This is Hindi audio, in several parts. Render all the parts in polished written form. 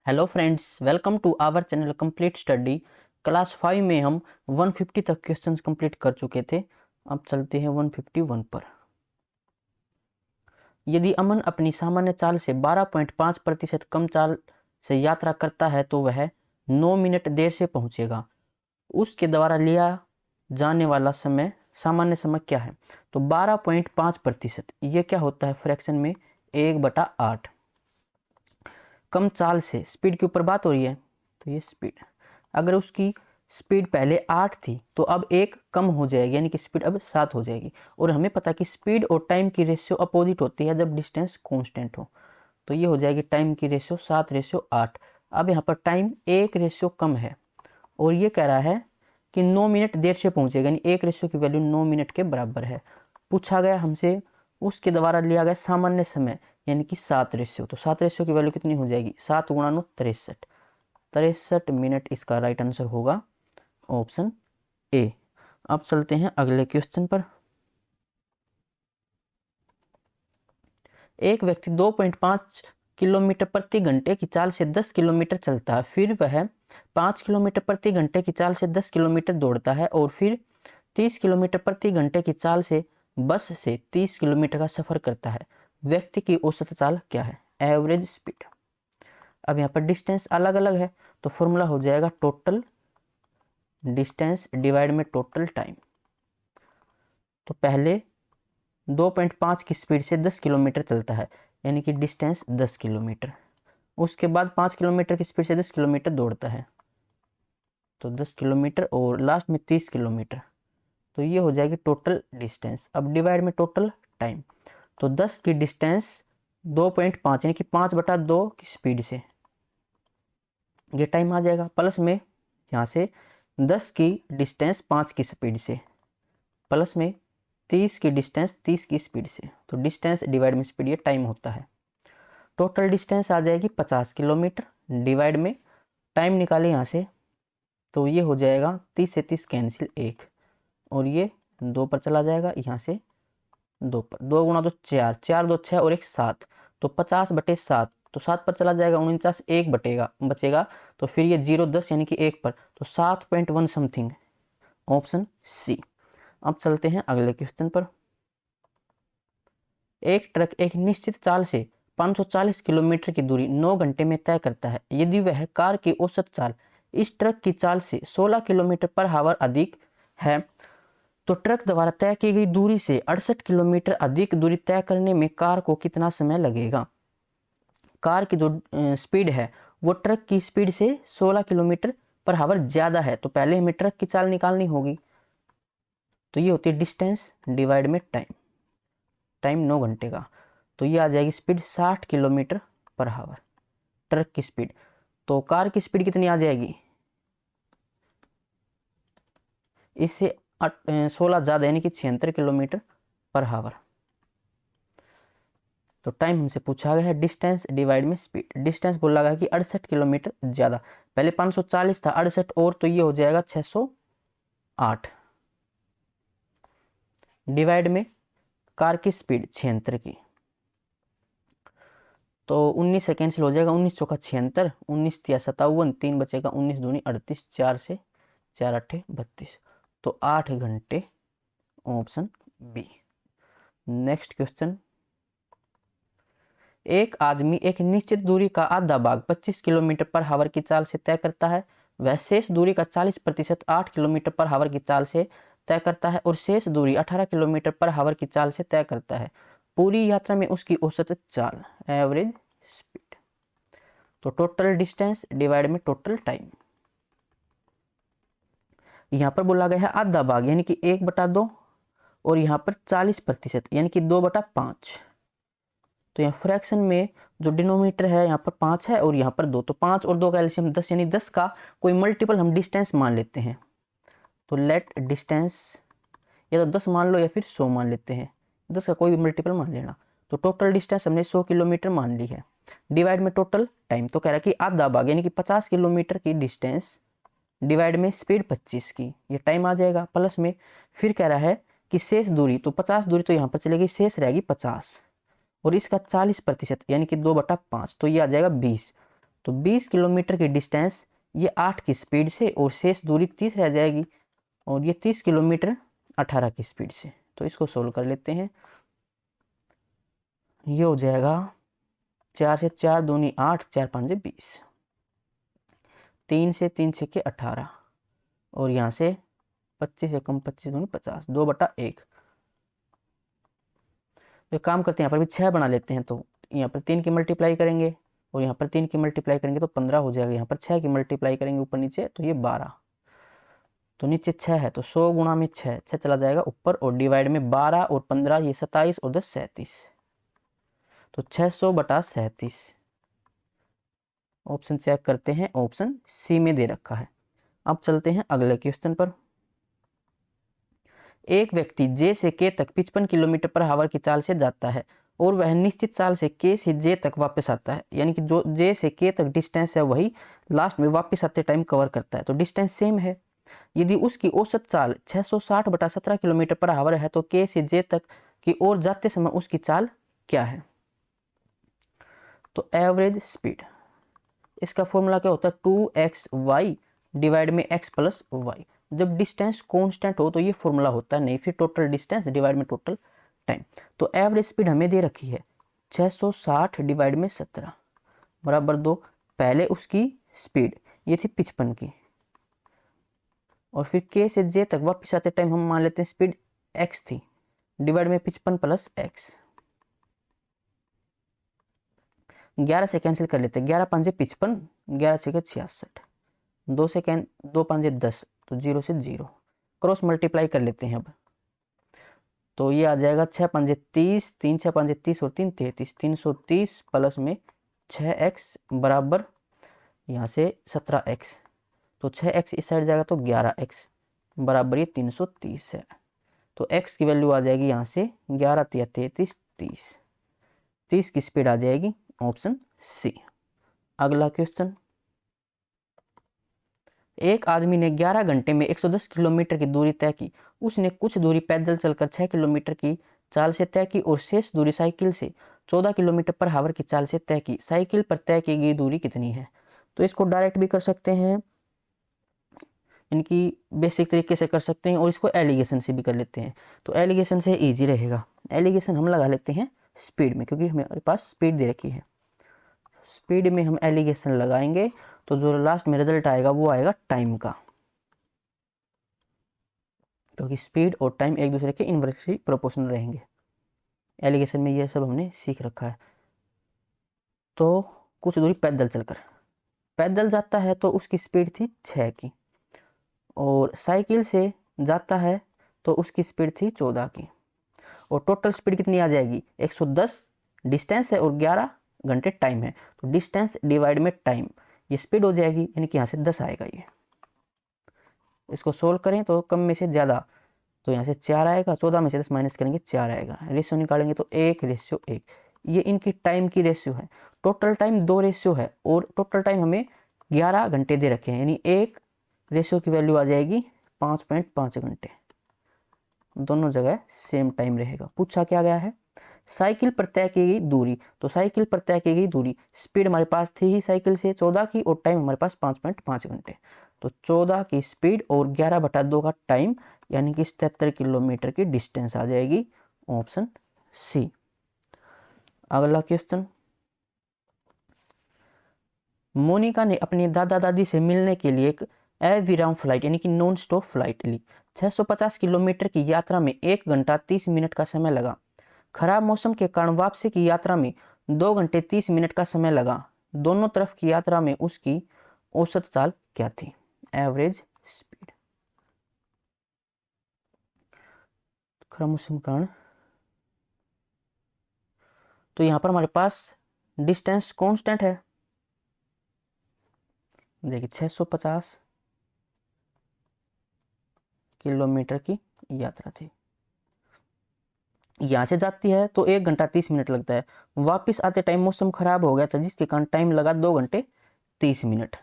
Hello friends, welcome to our channel complete study. Class 5 में हम 150 तक क्वेश्चंस कंप्लीट कर चुके थे। अब चलते हैं 151 पर। यदि अमन अपनी सामान्य चाल से 12.5% कम चाल से यात्रा करता है तो वह 9 मिनट देर से पहुंचेगा। उसके द्वारा लिया जाने वाला समय सामान्य समय क्या है? तो 12.5% ये क्या होता है फ्रैक्शन में? 1/8। कम चाल से स्पीड के ऊपर बात हो रही है, तो ये स्पीड, अगर उसकी स्पीड पहले 8 थी तो अब 1 कम हो जाएगी, यानी कि स्पीड अब 7 हो जाएगी। और हमें पता है कि स्पीड और टाइम की रेशियो अपोजिट होती है जब डिस्टेंस कांस्टेंट हो। तो ये हो जाएगी टाइम की रेशियो 7:8। अब यहाँ पर टाइम 1 रेशियो कम है और ये कह रहा है कि 9 मिनट देर से पहुंचेगा, यानी 1 रेशियो की वैल्यू 9 मिनट के बराबर है। पूछा गया हमसे उसके द्वारा लिया गया सामान्य समय, यानी कि 7 रेशियो। तो 7 रेशियो की वैल्यू कितनी हो जाएगी? 7 गुणा 9 63। 63 मिनट इसका राइट आंसर होगा ऑप्शन ए। अब चलते हैं अगले क्वेश्चन पर। एक व्यक्ति 2.5 किलोमीटर प्रति घंटे की चाल से 10 किलोमीटर चलता है, फिर वह 5 किलोमीटर प्रति घंटे की चाल से 10 किलोमीटर दौड़ता है और फिर 30 किलोमीटर प्रति घंटे की चाल से बस से 30 किलोमीटर का सफर करता है। व्यक्ति की औसत चाल क्या है? Average speed. अब यहाँ पर डिस्टेंस अलग अलग है तो फॉर्मूला हो जाएगा टोटल डिस्टेंस डिवाइड में टोटल टाइम। तो पहले 2.5 की स्पीड से 10 किलोमीटर चलता है, यानी कि डिस्टेंस 10 किलोमीटर। उसके बाद 5 किलोमीटर की स्पीड से 10 किलोमीटर दौड़ता है, तो 10 किलोमीटर और लास्ट में 30 किलोमीटर। तो ये हो जाएगी टोटल डिस्टेंस। अब डिवाइड में टोटल टाइम। तो 10 की डिस्टेंस 2.5 यानी कि 5/2 की स्पीड से ये टाइम आ जाएगा, प्लस में यहाँ से 10 की डिस्टेंस 5 की स्पीड से, प्लस में 30 की डिस्टेंस 30 की स्पीड से। तो डिस्टेंस डिवाइड में स्पीड, ये टाइम होता है। टोटल डिस्टेंस आ जाएगी 50 किलोमीटर, डिवाइड में टाइम निकाले यहाँ से, तो ये हो जाएगा 30 से 30 कैंसिल 1 और ये 2 पर चला जाएगा, यहाँ से 2 पर, 2 गुणा 2 4, 4 2 6 और 1 7, तो 50/7, तो 7 पर चला जाएगा, 49 1 बचेगा, तो फिर ये 0 10 यानी कि 1 पर, तो 7.1 समथिंग, ऑप्शन सी। अब चलते हैं अगले क्वेश्चन पर। एक ट्रक एक निश्चित चाल से 540 किलोमीटर की दूरी 9 घंटे में तय करता है। यदि वह कार की औसत चाल इस ट्रक की चाल से 16 किलोमीटर पर आवर अधिक है तो ट्रक द्वारा तय की गई दूरी से 68 किलोमीटर अधिक दूरी तय करने में कार को कितना समय लगेगा? कार की जो स्पीड है वो ट्रक की स्पीड से 16 किलोमीटर पर आवर ज़्यादा है, तो पहले हमें ट्रक की चाल निकालनी होगी। तो ये होती है डिस्टेंस डिवाइड में टाइम, टाइम 9 घंटे का, तो ये आ जाएगी speed 60 kilometre per hour truck की स्पीड। तो कार की स्पीड कितनी आ जाएगी? इससे 16 ज़्यादा, यानी कि 76 किलोमीटर पर आवर। तो टाइम हमसे पूछा गया है डिस्टेंस डिवाइड में स्पीड। डिस्टेंस बोला गया कि 68 किलोमीटर ज़्यादा, पहले 540 था, 68 और, तो ये हो जाएगा 608, डिवाइड में कार की स्पीड 76 की, तो 19 से कैंसिल हो जाएगा, 19 चौका 76, 19 तिया 57, 3 बचेगा, 19 दूनी 38, 4 से 4 8 32, तो 8 घंटे, ऑप्शन बी। Next question. एक आदमी एक निश्चित दूरी का आधा भाग 25 किलोमीटर पर आवर की चाल से तय करता है, वह शेष दूरी का 40% 8 किलोमीटर पर आवर की चाल से तय करता है और शेष दूरी 18 किलोमीटर पर आवर की चाल से तय करता है। पूरी यात्रा में उसकी औसत चाल, एवरेज स्पीड। तो टोटल डिस्टेंस डिवाइड में टोटल टाइम। यहाँ पर बोला गया है आधा भाग, यानी कि 1/2 और यहाँ पर 40% यानी कि 2/5। तो यहाँ फ्रैक्शन में जो डिनोमिनेटर है यहाँ पर 5 है और यहाँ पर 2, तो 5 और 2 का एलसीएम 10, यानी 10 का कोई मल्टीपल हम डिस्टेंस मान लेते हैं। तो लेट डिस्टेंस, या तो 10 मान लो या फिर 100 मान लेते हैं, 10 का कोई भी मल्टीपल मान लेना। तो टोटल डिस्टेंस हमने 100 किलोमीटर मान ली है, डिवाइड में टोटल टाइम। तो कह रहा है कि आधा भाग यानी कि 50 किलोमीटर की डिस्टेंस डिवाइड में स्पीड 25 की, ये टाइम आ जाएगा, प्लस में फिर कह रहा है कि शेष दूरी, तो 50 दूरी तो यहाँ पर चलेगी, शेष रहेगी 50 और इसका 40% यानी कि 2/5, तो ये आ जाएगा 20। तो 20 किलोमीटर की डिस्टेंस ये 8 की स्पीड से और शेष दूरी 30 रह जाएगी, और ये 30 किलोमीटर 18 की स्पीड से। तो इसको सोल्व कर लेते हैं। ये हो जाएगा 4 से 4 दूनी 8, 4 5 20, 3 से 3 6 18, और यहाँ से 25 से कम 25 दूनी 50, 2/1। तो काम करते हैं, यहाँ पर भी 6 बना लेते हैं। तो यहाँ पर 3 की मल्टीप्लाई करेंगे और यहाँ पर 3 की मल्टीप्लाई करेंगे तो 15 हो जाएगा। यहाँ पर 6 की मल्टीप्लाई करेंगे ऊपर नीचे तो ये 12, तो नीचे 6 है तो 100 गुणा में 6, 6 चला जाएगा ऊपर, और डिवाइड में 12 और 15, ये 27 और 10 37, तो 600/37। ऑप्शन चेक करते हैं, ऑप्शन सी में दे रखा है। अब चलते हैं अगले क्वेश्चन पर। एक व्यक्ति जे से के तक 55 किलोमीटर पर आवर की चाल से जाता है और वह निश्चित चाल से के से जे तक वापस आता है, यानी कि जो जे से के तक डिस्टेंस है वही लास्ट में वापस आते टाइम कवर करता है, तो डिस्टेंस सेम है। यदि उसकी औसत चाल 660/17 किलोमीटर पर आवर है तो के से जे तक की ओर जाते समय उसकी चाल क्या है? तो एवरेज स्पीड, इसका फॉर्मूला क्या होता है? 2xy डिवाइड में x प्लस वाई। जब डिस्टेंस कांस्टेंट हो तो ये फॉर्मूला होता है, नहीं फिर टोटल डिस्टेंस डिवाइड में टोटल टाइम। तो एवरेज स्पीड हमें दे रखी है 660 डिवाइड में 17 बराबर 2। पहले उसकी स्पीड ये थी 55 की, और फिर के से जे तक वापस आते टाइम हम मान लेते हैं स्पीड x थी, डिवाइड में 55 प्लस x। 11 से कैंसिल कर लेते हैं, 11 5 55, 11 6 66, 2 से 2 5 10, तो 0 से 0, क्रॉस मल्टीप्लाई कर लेते हैं अब। तो ये आ जाएगा 6 5 30, 3 6 5 30 और 3 33, 330 प्लस में 6x बराबर यहाँ से 17x, तो 6x इस साइड जाएगा तो 11x बराबर ये 330 है। तो x की वैल्यू आ जाएगी यहाँ से 11 33 30, 30 की स्पीड आ जाएगी ऑप्शन सी। अगला क्वेश्चन। एक आदमी ने 11 घंटे में 110 किलोमीटर की दूरी तय की। उसने कुछ दूरी पैदल चलकर 6 किलोमीटर की चाल से तय की और शेष दूरी साइकिल से 14 किलोमीटर पर आवर की चाल से तय की। साइकिल पर तय की गई दूरी कितनी है? तो इसको डायरेक्ट भी कर सकते हैं, इनकी बेसिक तरीके से कर सकते हैं, और इसको एलिगेशन से भी कर लेते हैं। तो एलिगेशन से ईजी रहेगा। एलिगेशन हम लगा लेते हैं स्पीड में, क्योंकि हमारे पास स्पीड दे रखी है। स्पीड में हम एलिगेशन लगाएंगे तो जो लास्ट में रिजल्ट आएगा वो आएगा टाइम का, क्योंकि स्पीड और टाइम एक दूसरे के इनवर्सली प्रोपोर्शनल रहेंगे। एलिगेशन में ये सब हमने सीख रखा है। तो कुछ दूरी पैदल चलकर, पैदल जाता है तो उसकी स्पीड थी 6 की, और साइकिल से जाता है तो उसकी स्पीड थी 14 की, और टोटल स्पीड कितनी आ जाएगी? 110 डिस्टेंस है और 11 घंटे टाइम है, तो डिस्टेंस डिवाइड में टाइम, ये स्पीड हो जाएगी, यानी कि यहाँ से 10 आएगा। ये इसको सोल्व करें तो कम में से ज़्यादा, तो यहाँ से 4 आएगा, 14 में से 10 माइनस करेंगे 4 आएगा, रेशियो निकालेंगे तो 1:1। ये इनकी टाइम की रेशियो है। टोटल टाइम 2 रेशियो है, और टोटल टाइम हमें 11 घंटे दे रखे हैं, यानी 1 रेशियो की वैल्यू आ जाएगी 5.5 घंटे। दोनों जगह सेम टाइम रहेगा। पूछा क्या गया है? साइकिल पर तय की गई दूरी, तो साइकिल पर तय की गई दूरी, स्पीड हमारे पास थी ही साइकिल से 14 की, और टाइम हमारे पास 5.5 घंटे, तो 14 की स्पीड और 11/2 का टाइम, यानी कि 77 किलोमीटर की डिस्टेंस आ जाएगी ऑप्शन सी। अगला क्वेश्चन। मोनिका ने अपने दादा दादी से मिलने के लिए एक अविराम फ्लाइट यानी कि नॉन स्टॉप फ्लाइट ली। 650 किलोमीटर की यात्रा में 1 घंटा 30 मिनट का समय लगा। खराब मौसम के कारण वापसी की यात्रा में 2 घंटे 30 मिनट का समय लगा। दोनों तरफ की यात्रा में उसकी औसत चाल क्या थी? Average speed. खराब मौसम के कारण, तो यहाँ पर हमारे पास डिस्टेंस कांस्टेंट है, देखिए 650 किलोमीटर की यात्रा थी। यहाँ से जाती है तो 1 घंटा 30 मिनट लगता है, वापस आते टाइम मौसम खराब हो गया था जिसके कारण टाइम लगा 2 घंटे 30 मिनट,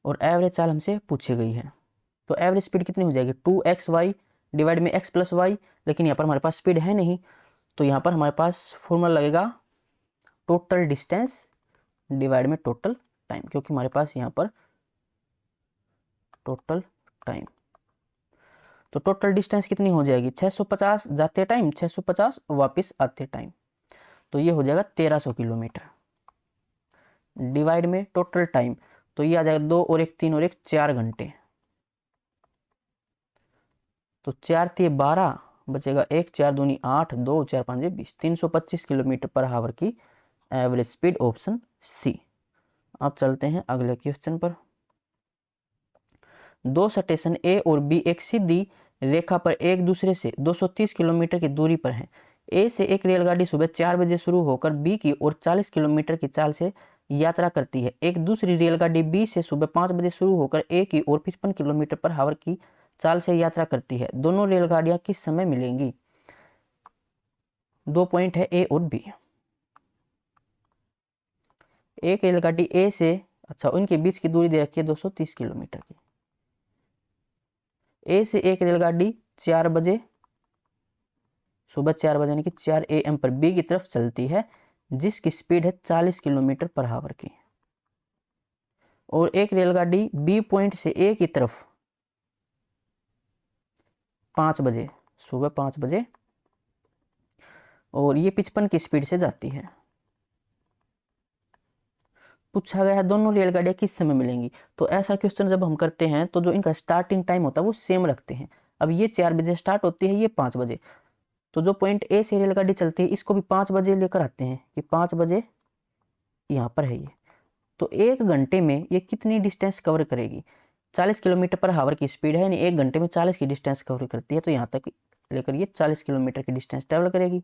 और एवरेज चाल हमसे पूछी गई है। तो एवरेज स्पीड कितनी हो जाएगी? 2xy डिवाइड में x प्लस वाई, लेकिन यहाँ पर हमारे पास स्पीड है नहीं, तो यहाँ पर हमारे पास फॉर्मूला लगेगा टोटल डिस्टेंस डिवाइड में टोटल टाइम, क्योंकि हमारे पास यहाँ पर टोटल टाइम, तो टोटल डिस्टेंस कितनी हो जाएगी 650 जाते टाइम, 650 वापस आते टाइम, तो ये हो जाएगा 1300 किलोमीटर। डिवाइड में टोटल टाइम, तो ये आ जाएगा 2 और 1 3 और 1 4 घंटे, तो 4 3 12 बचेगा 1, 4 दूनी 8, 2 4 5 20, 325 किलोमीटर पर हावर की एवरेज स्पीड, ऑप्शन सी। अब चलते हैं अगले क्वेश्चन पर। दो स्टेशन ए और बी एक सीधी रेखा पर एक दूसरे से 230 किलोमीटर की दूरी पर हैं। ए से एक रेलगाड़ी सुबह 4 बजे शुरू होकर बी की ओर 40 किलोमीटर की चाल से यात्रा करती है। एक दूसरी रेलगाड़ी बी से सुबह 5 बजे शुरू होकर ए की ओर 55 किलोमीटर पर हावर की चाल से यात्रा करती है। दोनों रेलगाड़ियां किस समय मिलेंगी? 2 पॉइंट है ए और बी। एक रेलगाड़ी ए से, अच्छा उनके बीच की दूरी दे रखी है 230 किलोमीटर की। ए से एक रेलगाड़ी 4 बजे, सुबह 4 बजे यानी कि 4 AM पर बी की तरफ चलती है, जिसकी स्पीड है 40 किलोमीटर पर हावर की। और एक रेलगाड़ी बी पॉइंट से ए की तरफ 5 बजे, सुबह 5 बजे, और ये 55 की स्पीड से जाती है। पूछा गया है दोनों रेलगाड़ियां किस समय मिलेंगी। तो ऐसा क्वेश्चन जब हम करते हैं तो जो इनका स्टार्टिंग टाइम होता है वो सेम रखते हैं। अब ये 4 बजे स्टार्ट होती है, ये 5 बजे, तो जो पॉइंट ए से रेलगाड़ी चलती है इसको भी 5 बजे लेकर आते हैं कि 5 बजे यहाँ पर है ये। तो 1 घंटे में ये कितनी डिस्टेंस कवर करेगी? 40 किलोमीटर पर हावर की स्पीड है, यानी 1 घंटे में 40 की डिस्टेंस कवर करती है, तो यहाँ तक लेकर ये 40 किलोमीटर की डिस्टेंस ट्रेवल करेगी।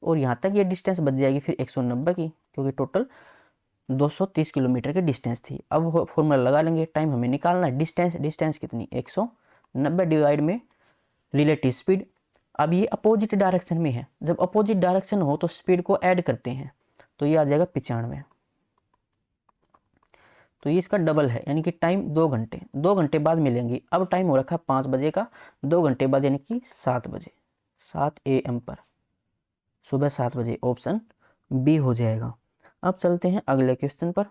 और यहाँ तक ये डिस्टेंस बच जाएगी फिर 190 की, क्योंकि टोटल 230 किलोमीटर की डिस्टेंस थी। अब फॉर्मूला लगा लेंगे, टाइम हमें निकालना है, डिस्टेंस कितनी 190 डिवाइड में रिलेटिव स्पीड। अब ये अपोजिट डायरेक्शन में है, जब अपोजिट डायरेक्शन हो तो स्पीड को ऐड करते हैं, तो ये आ जाएगा 95, तो ये इसका डबल है, यानी कि टाइम 2 घंटे, 2 घंटे बाद मिलेंगी। अब टाइम हो रखा 5 बजे का, 2 घंटे बाद यानी कि 7 बजे, 7 AM पर, सुबह 7 बजे, ऑप्शन बी हो जाएगा। अब चलते हैं अगले क्वेश्चन पर।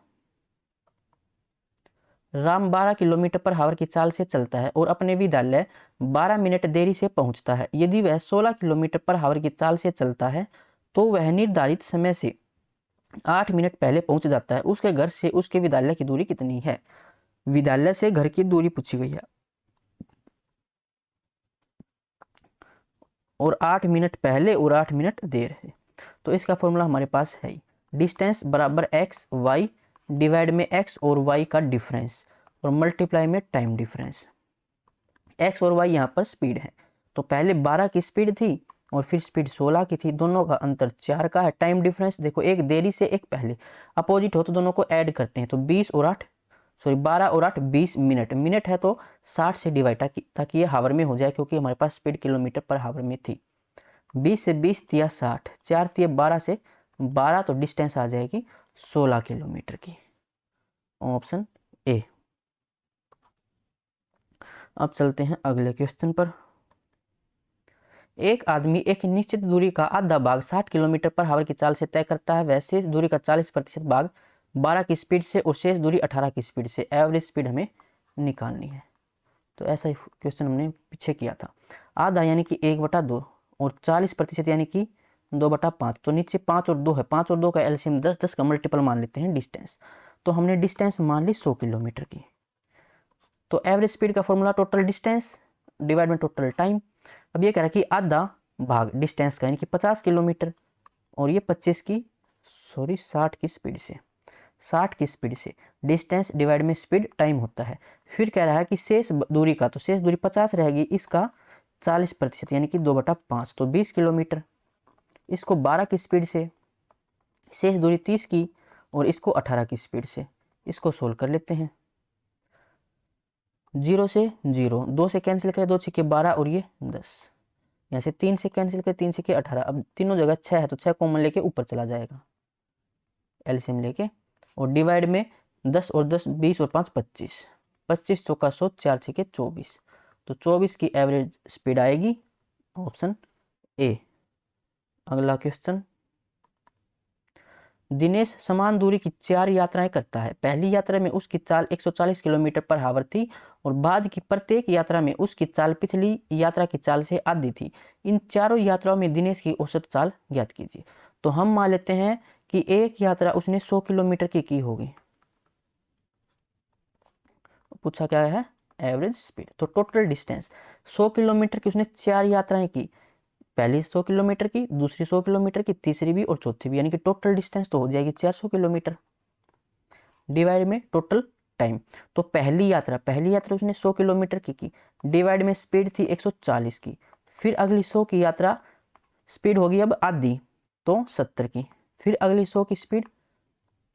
राम 12 किलोमीटर पर हावर की चाल से चलता है और अपने विद्यालय 12 मिनट देरी से पहुंचता है। यदि वह 16 किलोमीटर पर हावर की चाल से चलता है तो वह निर्धारित समय से 8 मिनट पहले पहुंच जाता है। उसके घर से उसके विद्यालय की दूरी कितनी है? विद्यालय से घर की दूरी पूछी गई है, और 8 मिनट पहले और 8 मिनट देर है। तो इसका फॉर्मूला हमारे पास है, डिस्टेंस बराबर एक्स वाई डिवाइड में एक्स और वाई का डिफरेंस और मल्टीप्लाई में टाइम डिफरेंस। एक्स और वाई यहाँ पर स्पीड है, तो पहले 12 की स्पीड थी और फिर स्पीड 16 की थी, दोनों का अंतर 4 का है। टाइम डिफरेंस देखो, एक देरी से एक पहले, अपोजिट हो तो दोनों को ऐड करते हैं, तो 12 और 8 20 मिनट, मिनट है तो 60 से डिवाइड, ताकि ये हावर में हो जाए, क्योंकि हमारे पास स्पीड किलोमीटर पर हावर में थी। 20 से 20 दिया 60, 4 दिया 12 से 12, तो डिस्टेंस आ जाएगी 16 किलोमीटर की, ऑप्शन ए। अब चलते हैं अगले क्वेश्चन पर। एक आदमी एक निश्चित दूरी का आधा भाग 60 किलोमीटर पर हावर की चाल से तय करता है। वह शेष दूरी का 40% भाग 12 की स्पीड से और शेष दूरी 18 की स्पीड से, एवरेज स्पीड हमें निकालनी है। तो ऐसा ही क्वेश्चन हमने पीछे किया था। आधा यानी कि 1/2 और 40% यानी कि 2/5, तो नीचे 5 और 2 है, 5 और 2 का एलसीएम 10, 10 का मल्टीपल मान लेते हैं डिस्टेंस। तो हमने डिस्टेंस मान ली 100 किलोमीटर की। तो एवरेज स्पीड का फॉर्मूला टोटल डिस्टेंस डिवाइड में टोटल टाइम। अब ये कह रहा है कि आधा भाग डिस्टेंस का यानी कि 50 किलोमीटर, और ये 60 की स्पीड से, 60 की स्पीड से डिस्टेंस डिवाइड में स्पीड टाइम होता है। फिर कह रहा है कि शेष दूरी का, तो शेष दूरी 50 रहेगी, इसका 40% यानी कि 2/5, तो 20 किलोमीटर। इसको 12 की स्पीड से, शेष दूरी 30 की, और इसको 18 की स्पीड से, इसको सोल्व कर लेते हैं। 0 से 0, 2 से कैंसिल करें, 2 छक्के 12 और ये 10, यहाँ से 3 से कैंसिल करें, 3 छक्के 18। अब तीनों जगह 6 है तो 6 कॉमन लेके ऊपर चला जाएगा एलसीएम लेके, और डिवाइड में 10 और 10 20 और 5 25, 25 चौका 100, 4 छक्के 24, तो 24 की एवरेज स्पीड आएगी, ऑप्शन ए। अगला क्वेश्चन, दिनेश समान दूरी की 4 यात्राएं करता है। पहली यात्रा में उसकी चाल 140 किलोमीटर पर हावर थी और बाद की प्रत्येक यात्रा में उसकी चाल पिछली यात्रा की चाल से आधी थी। इन चारों यात्राओं में दिनेश की औसत चाल ज्ञात कीजिए। तो हम मान लेते हैं कि एक यात्रा उसने 100 किलोमीटर की होगी। पूछा क्या है? Average speed. तो टोटल डिस्टेंस 100 किलोमीटर की उसने 4 यात्राएं की, पहली 100 किलोमीटर की, दूसरी 100 किलोमीटर की, तीसरी भी और चौथी भी, यानी कि टोटल डिस्टेंस तो हो जाएगी 400 किलोमीटर डिवाइड में टोटल टाइम। तो पहली यात्रा उसने 100 किलोमीटर की डिवाइड में स्पीड थी 140 की। फिर अगली 100 की यात्रा स्पीड होगी अब आधी, तो 70 की। फिर अगली 100 की स्पीड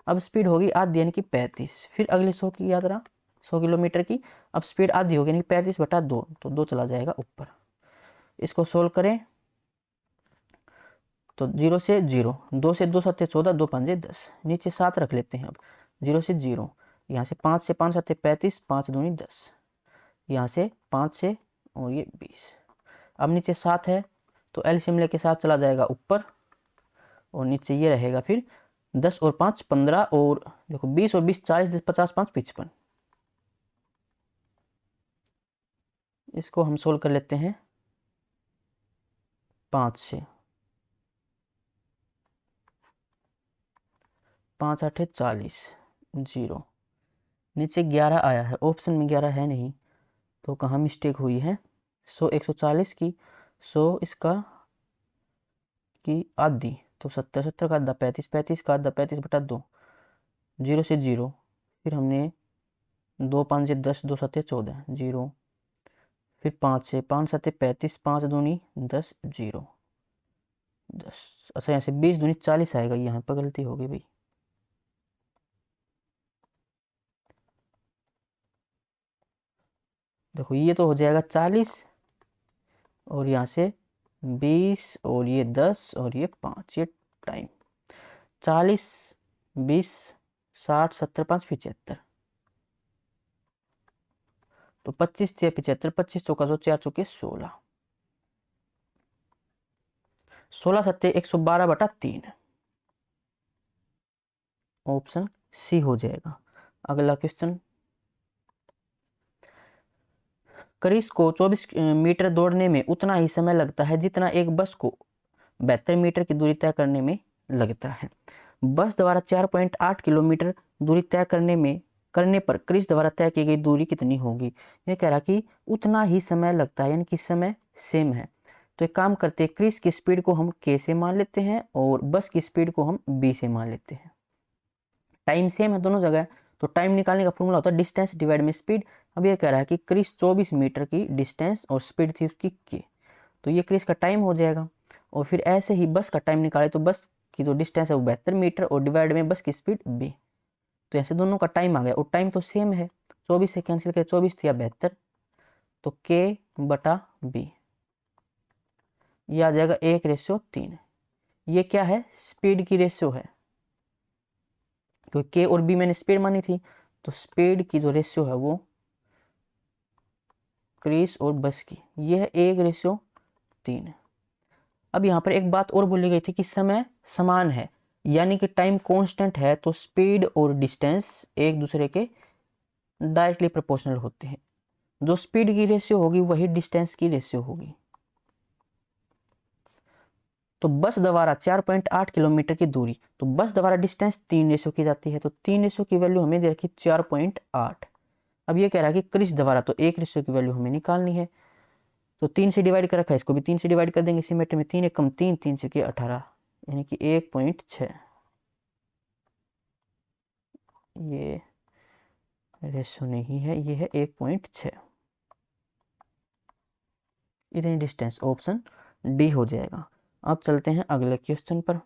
अब स्पीड होगी आधी यानी कि 35। फिर अगली 100 की यात्रा 100 किलोमीटर की अब स्पीड आधी होगी यानी 35/2, तो 2 चला जाएगा ऊपर। इसको सोल्व करें तो 0 से 0, 2 से 2 सत्ते 14, 2 पंजे 10, नीचे 7 रख लेते हैं। अब 0 से 0, यहाँ से 5 से 5 सत्ते 35, 5 दूनी 10, यहाँ से 5 से और ये 20। अब नीचे 7 है तो एलसीएम लेके 7 चला जाएगा ऊपर और नीचे ये रहेगा फिर 10 और 5 15 और देखो 20 और 20 40, 50 5 55। इसको हम सोल्व कर लेते हैं 5 से। 5 8 40, 0, नीचे 11 आया है, ऑप्शन में 11 है नहीं, तो कहाँ मिस्टेक हुई है? 100 140 की 100 इसका की आधी, तो 70 70 का आधा 35, 35 का आधा 35/2, 0 से 0। फिर हमने 2 5 से 10, 2 सत्ते 14, 0। फिर 5 से 5 सत्ते 35, 5 दूनी 10, 0 10। अच्छा यहाँ से 20 दूनी 40 आएगा, यहाँ पर गलती हो गई भाई। देखो ये तो हो जाएगा 40 और यहाँ से 20 और ये 10 और ये 5, ये टाइम 40 20 60 70 5 75, तो 25 थे 75, 25 चौका 100, 4 चौके 16, 16 सत्ते 112/3, ऑप्शन सी हो जाएगा। अगला क्वेश्चन, क्रिस को 24 मीटर दौड़ने में उतना ही समय लगता है जितना एक बस को 72 मीटर की दूरी तय करने में लगता है। बस द्वारा 4.8 किलोमीटर दूरी तय करने पर क्रिस द्वारा तय की गई दूरी कितनी होगी? ये कह रहा कि उतना ही समय लगता है, यानी कि समय सेम है। तो एक काम करते हैं, क्रिस की स्पीड को हम k से मान लेते हैं और बस की स्पीड को हम b से मान लेते हैं। टाइम सेम है दोनों जगह, तो टाइम निकालने का फॉर्मूला होता है डिस्टेंस डिवाइड में स्पीड। अब ये कह रहा है कि क्रिस 24 मीटर की डिस्टेंस और स्पीड थी उसकी k, तो ये क्रिस का टाइम हो जाएगा। और फिर ऐसे ही बस का टाइम निकाले तो बस की जो डिस्टेंस है वो 72 मीटर और डिवाइड में बस की स्पीड b, तो ऐसे दोनों का टाइम आ गया और टाइम तो सेम है। 24 से कैंसिल करें, 24 थी या 72, तो k/b, ये आ जाएगा 1:3। ये क्या है? स्पीड की रेशियो है, क्योंकि के और बी मैंने स्पीड मानी थी, तो स्पीड की जो रेशियो है वो क्रिस और बस की, ये है 1:3। अब यहाँ पर एक बात और बोली गई थी कि समय समान है, यानी कि टाइम कांस्टेंट है, तो स्पीड और डिस्टेंस एक दूसरे के डायरेक्टली प्रोपोर्शनल होते हैं। जो स्पीड की रेशियो होगी वही डिस्टेंस की रेशियो होगी। तो बस द्वारा 4.8 किलोमीटर की दूरी, तो बस द्वारा डिस्टेंस 3 रेशियो की जाती है, तो 3 रेशियो की वैल्यू हमें दे रखी 4.8। अब ये कह रहा है कि क्रिस द्वारा, तो 1 रेशियो की वैल्यू हमें निकालनी है, तो 3 से डिवाइड कर रखा है, इसको भी 3 से डिवाइड कर देंगे। सिमेट्री में 3 एकम 3, 3 से 18, यानी कि 1.6। ये रेशियो नहीं है, ये है 1.6, इतनी डिस्टेंस, ऑप्शन डी हो जाएगा। अब चलते हैं अगले क्वेश्चन पर।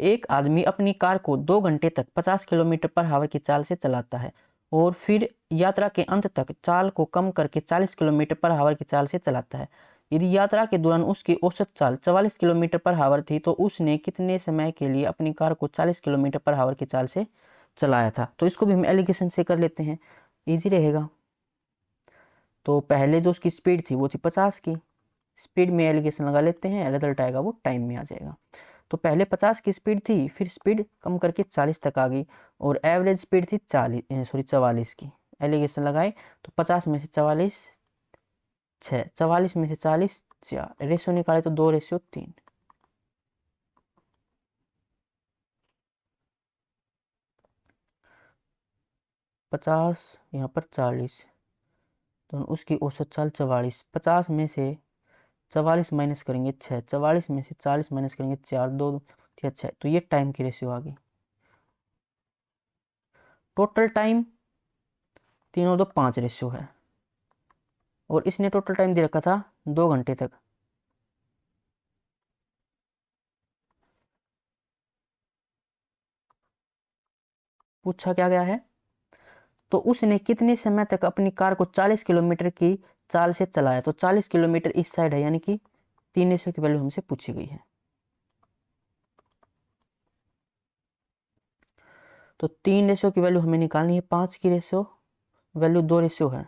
एक आदमी अपनी कार को 2 घंटे तक 50 किलोमीटर पर हावर की चाल से चलाता है और फिर यात्रा के अंत तक चाल को कम करके 40 किलोमीटर पर हावर की चाल से चलाता है। यदि यात्रा के दौरान उसकी औसत चाल 44 किलोमीटर पर हावर थी तो उसने कितने समय के लिए अपनी कार को 40 किलोमीटर पर हावर की चाल से चलाया था? तो इसको भी हम एलिगेशन से कर लेते हैं, ईजी रहेगा। तो पहले जो उसकी स्पीड थी वो थी 50 की, स्पीड में एलिगेशन लगा लेते हैं, रिजल्ट आएगा वो टाइम में आ जाएगा। तो पहले 50 की स्पीड थी, फिर स्पीड कम करके 40 तक आ गई और एवरेज स्पीड थी 44 की। एलिगेशन लगाए तो 50 में से 44 6, 44 में से 40 4, रेशियो निकाले तो 2:3। 50 यहाँ पर 40, तो उसकी औसत चाल 44। 50 में से 44 माइनस करेंगे 6, 44 में से 40 माइनस करेंगे 4, 2 या 6, तो ये टाइम की रेशियो आ गई। टोटल टाइम 3:5 रेशियो है और इसने टोटल टाइम दे रखा था 2 घंटे तक। पूछा क्या गया है, तो उसने कितने समय तक अपनी कार को 40 किलोमीटर की चाल से चलाया। तो 40 किलोमीटर इस साइड है, यानी कि 3 रेशियो की वैल्यू हमसे पूछी गई है। तो 3 रेशियो की वैल्यू हमें निकालनी है, 5 की रेशियो वैल्यू 2 रेशियो है।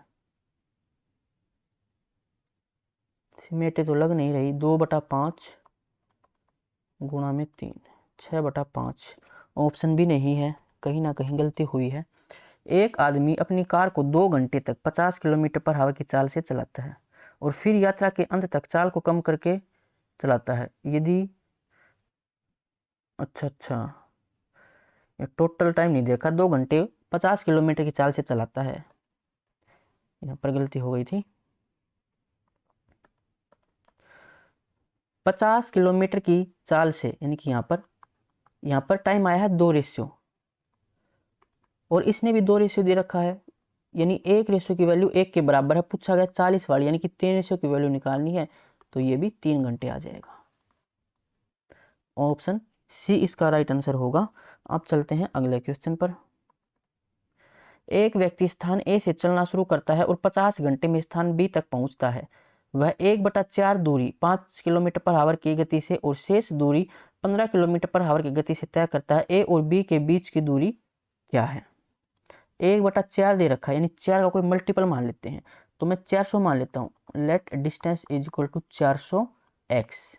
सिमेटे तो लग नहीं रही। 2/5 गुणा में 3, 6/5। ऑप्शन भी नहीं है, कहीं ना कहीं गलती हुई है। एक आदमी अपनी कार को 2 घंटे तक 50 किलोमीटर पर आवर की चाल से चलाता है और फिर यात्रा के अंत तक चाल को कम करके चलाता है। यदि अच्छा, ये टोटल टाइम नहीं देखा। 2 घंटे 50 किलोमीटर की चाल से चलाता है, यहाँ पर गलती हो गई थी। 50 किलोमीटर की चाल से, यानी कि यहाँ पर टाइम आया है 2 रेशियो और इसने भी 2 रेशियो दे रखा है, यानी 1 रेशियो की वैल्यू 1 के बराबर है। पूछा गया 40 वाली, यानी कि 3 रेशियो की वैल्यू निकालनी है, तो ये भी 3 घंटे आ जाएगा। ऑप्शन सी इसका राइट आंसर होगा। अब चलते हैं अगले क्वेश्चन पर। एक व्यक्ति स्थान ए से चलना शुरू करता है और 50 घंटे में स्थान बी तक पहुंचता है। वह 1/4 दूरी 5 किलोमीटर पर आवर की गति से और शेष दूरी 15 किलोमीटर पर आवर की गति से तय करता है। ए और बी के बीच की दूरी क्या है। 1/4 दे रखा है, यानी 4 का कोई मल्टीपल मान लेते हैं, तो मैं 400 मान लेता हूँ। Let distance is equal to 400x,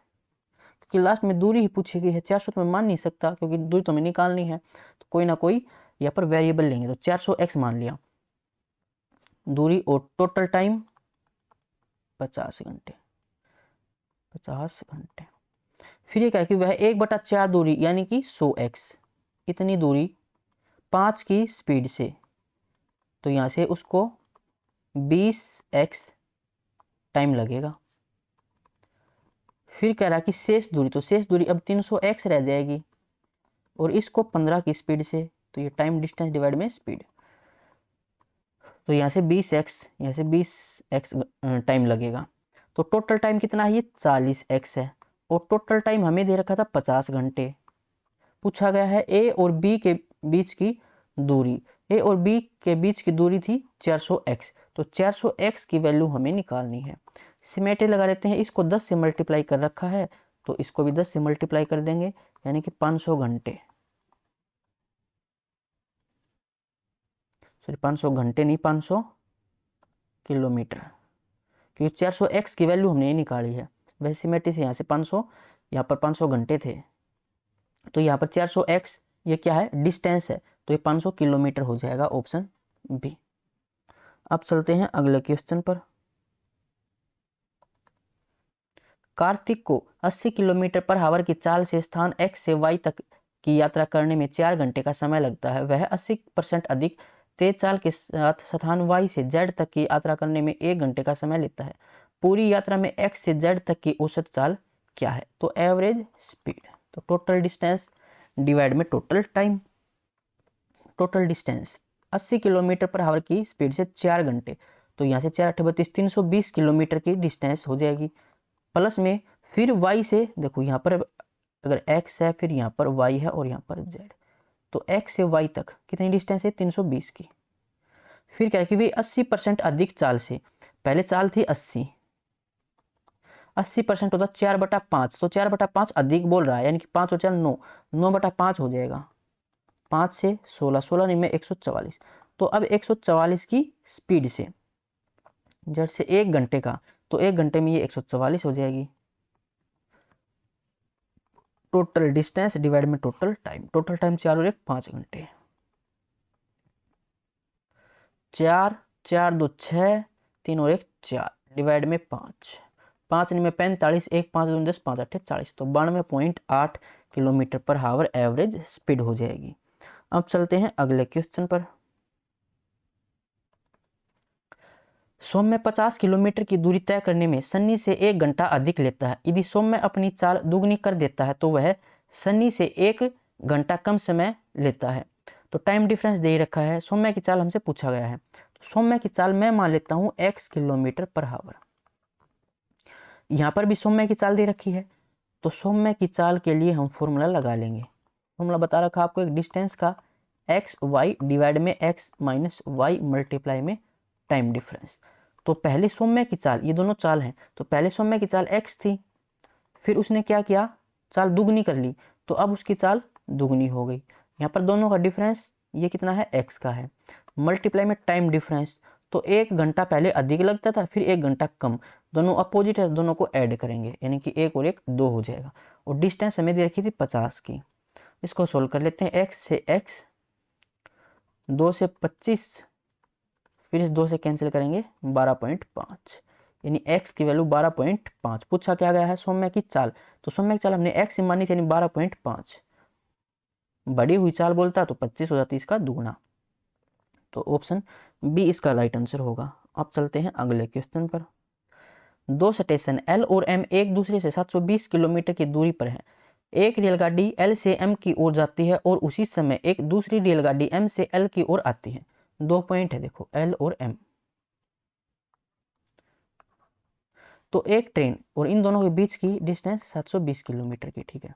क्योंकि लास्ट में दूरी ही पूछी गई है। 400 तो मैं मान नहीं सकता, क्योंकि दूरी तो हमें निकालनी है, तो कोई ना कोई यहाँ पर वेरिएबल लेंगे। तो 400x मान लिया दूरी, और टोटल टाइम 50 घंटे। 50 घंटे। फिर ये कह कि वह 1/4 दूरी यानी कि 100x, इतनी दूरी 5 की स्पीड से, तो यहाँ से उसको 20x टाइम लगेगा। फिर कह रहा कि शेष दूरी, तो शेष दूरी अब 300x रह जाएगी और इसको 15 की स्पीड से, तो ये टाइम डिस्टेंस डिवाइड में स्पीड, तो यहाँ से 20x, यहाँ से 20x टाइम लगेगा। तो टोटल टाइम कितना है, ये 40x है और टोटल टाइम हमें दे रखा था 50 घंटे। पूछा गया है ए और बी के बीच की दूरी। ए और बी के बीच की दूरी थी 400x, तो 400x की वैल्यू हमें निकालनी है। सिमेट्री लगा लेते हैं, इसको 10 से मल्टीप्लाई कर रखा है, तो इसको भी 10 से मल्टीप्लाई कर देंगे, यानी कि 500 घंटे। सॉरी 500 घंटे नहीं, 500 किलोमीटर, क्योंकि 400x की वैल्यू हमने ये निकाली है। वैसे सिमेट्री से यहाँ से 500, यहाँ पर 500 घंटे थे, तो यहाँ पर 400x ये क्या है, डिस्टेंस है, तो ये 500 किलोमीटर हो जाएगा, ऑप्शन बी। अब चलते हैं अगले क्वेश्चन पर। कार्तिक को 80 किलोमीटर पर आवर की चाल से स्थान x से y तक की यात्रा करने में 4 घंटे का समय लगता है। वह 80% अधिक तेज चाल के साथ स्थान y से z तक की यात्रा करने में 1 घंटे का समय लेता है। पूरी यात्रा में x से z तक की औसत चाल क्या है। तो एवरेज स्पीड, तो टोटल डिस्टेंस डिवाइड में total time. Total distance 80 kilometre per hour की स्पीड से 4 घंटे, तो यहाँ से 4 8 32 320 किलोमीटर की डिस्टेंस हो जाएगी। प्लस में फिर y से, देखो यहाँ पर अगर x है, फिर यहाँ पर y है और यहाँ पर z, तो x से y तक कितनी डिस्टेंस है, 320 की। फिर क्या है कि भाई 80% अधिक चाल से, पहले चाल थी 80% होता 4/5, तो 4/5 अधिक बोल रहा है, यानी कि 5 और 4 9, 9/5 हो जाएगा। 5 से 16, 16 नहीं में 144, तो अब 144 की स्पीड से जैसे 1 घंटे का, तो 1 घंटे में ये 144 हो जाएगी। टोटल डिस्टेंस डिवाइड में टोटल टाइम। टोटल टाइम 4 और 1 5 घंटे। 4 4 2 6 3 और 1 4 डिवाइड में 5 5 में 45 1 5 2 10 5 8 40 तो 92.8 किलोमीटर पर हावर एवरेज स्पीड हो जाएगी। अब चलते हैं अगले क्वेश्चन पर। सौम्य 50 किलोमीटर की दूरी तय करने में सन्नी से 1 घंटा अधिक लेता है। यदि सौम्य अपनी चाल दुगनी कर देता है तो वह सन्नी से 1 घंटा कम समय लेता है। तो टाइम डिफरेंस दे रखा है, सौम्य की चाल हमसे पूछा गया है। तो सौम्य की चाल मैं मान लेता हूं x किलोमीटर पर हावर। यहां पर भी सौम्य की चाल दे रखी है, तो सौम्य की चाल के लिए हम फॉर्मूला लगा लेंगे। फॉर्मूला बता रखा आपको एक डिस्टेंस का, एक्स वाई डिवाइड में एक्स माइनस वाई मल्टीप्लाई में टाइम डिफरेंस। तो पहले सौम्य की चाल, ये दोनों चाल हैं, तो पहले सौम्य की चाल x थी, फिर उसने क्या किया, चाल दुगनी कर ली, तो अब उसकी चाल दुगनी हो गई। यहाँ पर दोनों का डिफरेंस ये कितना है, x का है, मल्टीप्लाई में टाइम डिफरेंस। तो 1 घंटा पहले अधिक लगता था, फिर 1 घंटा कम, दोनों अपोजिट है, दोनों को ऐड करेंगे, यानी कि 1 और 1 2 हो जाएगा। और डिस्टेंस हमें दे रखी थी 50 की। इसको सोल्व कर लेते हैं। x से x, 2 से 25, फिर इस 2 से कैंसिल करेंगे 12.5, यानी x की वैल्यू 12.5। पूछा क्या गया है, सौम्य की चाल, तो सौम्य की चाल हमने x से मानी थी, यानी 12.5। बड़ी हुई चाल बोलता तो 25 हो जाती, इसका दुगुना। तो ऑप्शन बी इसका राइट आंसर होगा। अब चलते हैं अगले क्वेश्चन पर। 2 स्टेशन L और M एक दूसरे से 720 किलोमीटर की दूरी पर है। एक रेलगाड़ी L से M की ओर जाती है और उसी समय एक दूसरी रेलगाड़ी M से L की ओर आती है। 2 पॉइंट है देखो, L और M। तो एक ट्रेन और इन दोनों के बीच की डिस्टेंस 720 किलोमीटर की, ठीक है।